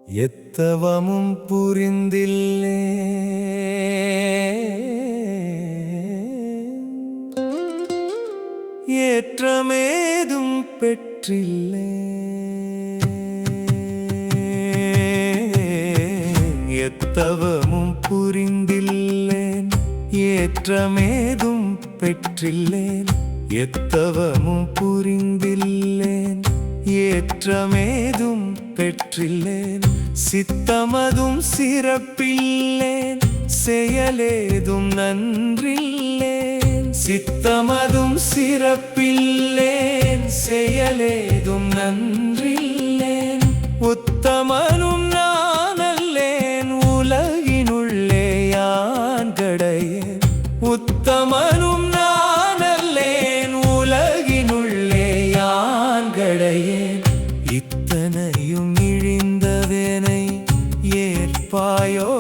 எத்தவமும் புரிந்தில்லே ஏற்றமேதும் பெற்றில்லே எத்தவமும் புரிந்தில்லேன் ஏற்றமேதும் பெற்றில்லேன் எத்தவமும் புரிந்தில்லேன் ஏற்றமேதும் பெற்றில்லேன் சித்தமதும் சிறப்பில்லேன் செயலேதும் நன்றில்லேன் சித்தமதும் சிறப்பில்லேன் செயலேதும் நன்றில்லேன் உத்தமனும் நானல்லேன் உலகினுள்ளே யான் கடையேன் உத்தமனும் நானல்லேன் உலகினுள்ளே யான் கடையேன் இத்தனையும் இழிந்ததனை ஏற்பாயோ